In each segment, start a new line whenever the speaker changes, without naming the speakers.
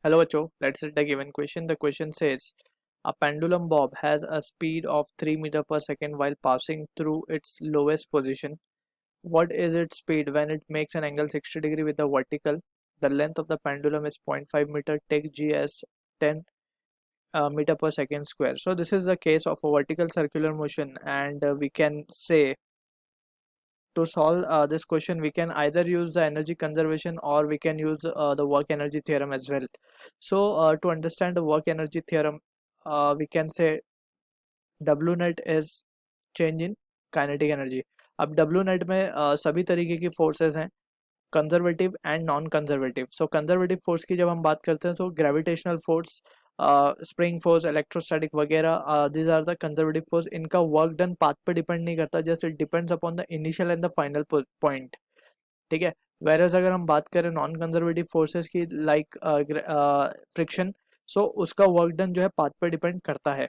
Hello, Acho. Let's read the given question. The question says a pendulum bob has a speed of 3 meter per second while passing through its lowest position. What is its speed when it makes an angle 60 degree with the vertical? The length of the pendulum is 0.5 meter. Take g as 10 meter per second square. So this is the case of a vertical circular motion, and we can say to solve this question we can either use the energy conservation or we can use the work energy theorem as well. So to understand the work energy theorem, we can say W net is change in kinetic energy. अब W net में सभी तरीके की forces हैं, conservative and non conservative. So conservative force की जब हम बात करते हैं तो gravitational force, spring force, electrostatic वगैरह, this are the conservative force. इनका वर्क डन पाथ पे डिपेंड नहीं करता, just it depends upon the initial and the final point. ठीक है. वेरएज अगर हम बात करें नॉन कंजर्वेटिव फोर्सेस की लाइक फ्रिक्शन, सो उसका वर्क डन जो है पाथ पे डिपेंड करता है.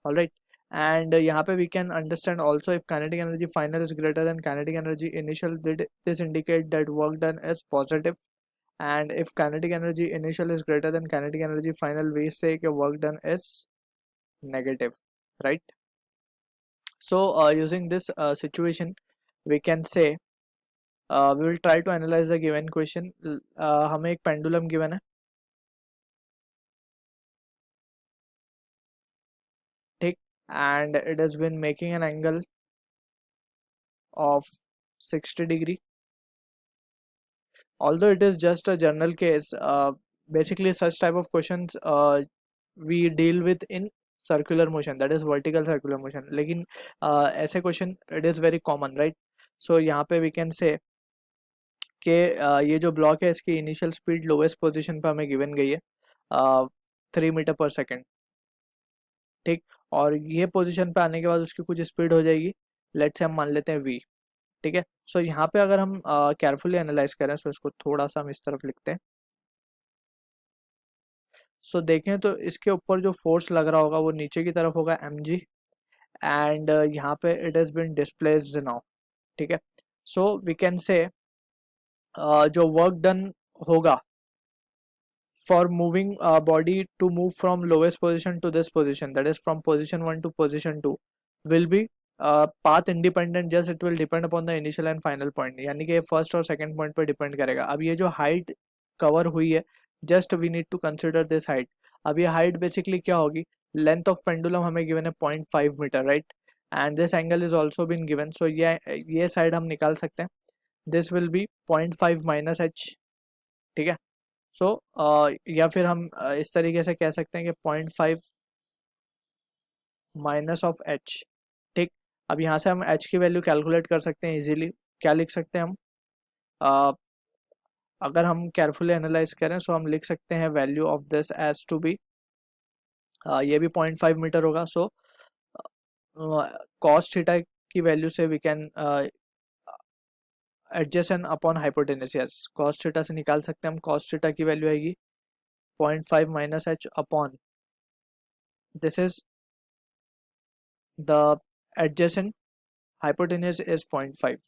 ऑलराइट. And यहाँ पे we can understand also if kinetic energy final is greater than kinetic energy initial, this indicate that work done is positive, and if kinetic energy initial is greater than kinetic energy final, we say कि work done is negative, right? So using this situation we can say we will try to analyze the given question. हमें एक pendulum given है, ठीक, and it has been making an angle of 60 degree. Although it is just a general case, basically such type of questions we deal with in circular motion, that is vertical circular motion. लेकिन ऐसे question it is very common, right? So यहाँ पे we can say कि ये जो block है इसकी initial speed lowest position पे हमें गिवन गई है 3 मीटर पर सेकेंड. ठीक. और ये पोजीशन पे आने के बाद उसकी कुछ स्पीड हो जाएगी, लेट्स से हम मान लेते हैं v. ठीक है. सो यहाँ पे अगर हम केयरफुली एनालाइज करें, सो इसको थोड़ा सा हम इस तरफ लिखते हैं. सो देखें तो इसके ऊपर जो फोर्स लग रहा होगा वो नीचे की तरफ होगा mg, एंड यहाँ पे it has been displaced now. ठीक है. सो वी कैन से जो वर्क डन होगा for moving body to move from lowest position to this position, that is from position 1 to position 2, will be path independent, just it will depend upon the initial and final point. यानी कि first और second point पर depend करेगा. अब ये जो height cover हुई है, just we need to consider this height. अब ये हाइट बेसिकली क्या होगी, लेंथ ऑफ पेंडुलम हमें गिवन है 0.5 metre, right, and this angle is also been given. So ये साइड हम निकाल सकते हैं, this will be 0.5 minus H. ठीक है. सो या फिर हम इस तरीके से कह सकते हैं कि 0.5 माइनस ऑफ एच. ठीक. अब यहाँ से हम एच की वैल्यू कैलकुलेट कर सकते हैं इजीली. क्या लिख सकते हैं हम, अगर हम केयरफुली एनालाइज करें सो हम लिख सकते हैं value of this as to be, ये भी 0.5 मीटर होगा. सो कॉस थीटा की वैल्यू से we can adjacent upon hypotenuse. Yes, cos theta से निकाल सकते हैं हम. कॉस थीटा की वैल्यू आएगी 0.5 minus H upon this is the adjacent hypotenuse is 0.5,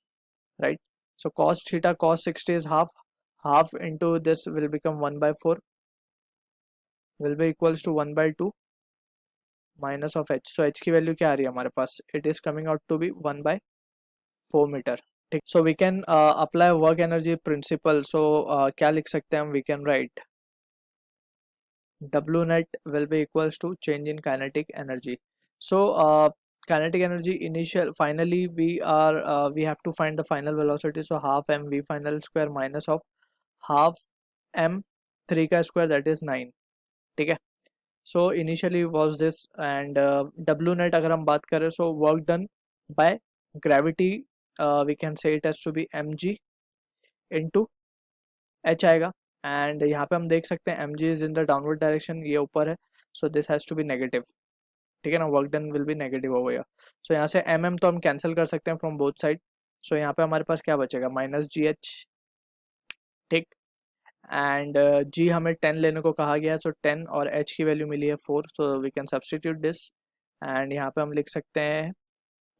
right? So cos theta cos 60 is half into this will become 1 by 4, will be equals to 1 by 2 minus of h. So h की value क्या आ रही है हमारे पास, it is coming out to be 1 by 4 meter. ठीक. So we can apply work energy principle. So क्या लिख सकते हैं हम, we can write W net will be equals to change in kinetic energy. So kinetic energy initial, finally we have to find the final velocity. So half m v final square minus of half m 3 का square, that is 9. ठीक है. So initially was this, and W net अगर हम बात करें so work done by gravity, we can say it has to be mg into h आएगा. And यहाँ पे हम देख सकते हैं mg is in the downward direction, ये ऊपर है, so this has to be negative. ठीक है ना, work done will be negative हो गया. सो यहाँ से mm तो हम कैंसिल कर सकते हैं फ्रॉम बोथ साइड. सो यहाँ पे हमारे पास क्या बचेगा, माइनस जी एच. ठीक. एंड g हमें 10 लेने को कहा गया, सो 10 और h की वैल्यू मिली है 4, so we can substitute this. And यहाँ पे हम लिख सकते हैं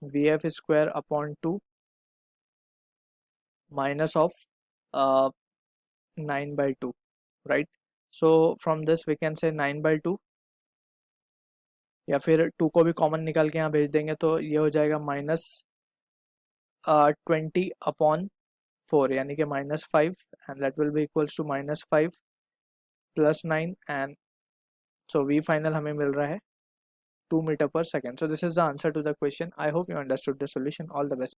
v f square upon 2 minus of 9 by 2, right? So from this we can say 9/2, या फिर 2 को भी कॉमन निकाल के यहाँ भेज देंगे तो ये हो जाएगा -20/4, यानी कि -5, and that will be equals to -5 + 9, and so v final हमें मिल रहा है 2 meter per second. So this is the answer to the question. I hope you understood the solution. All the best.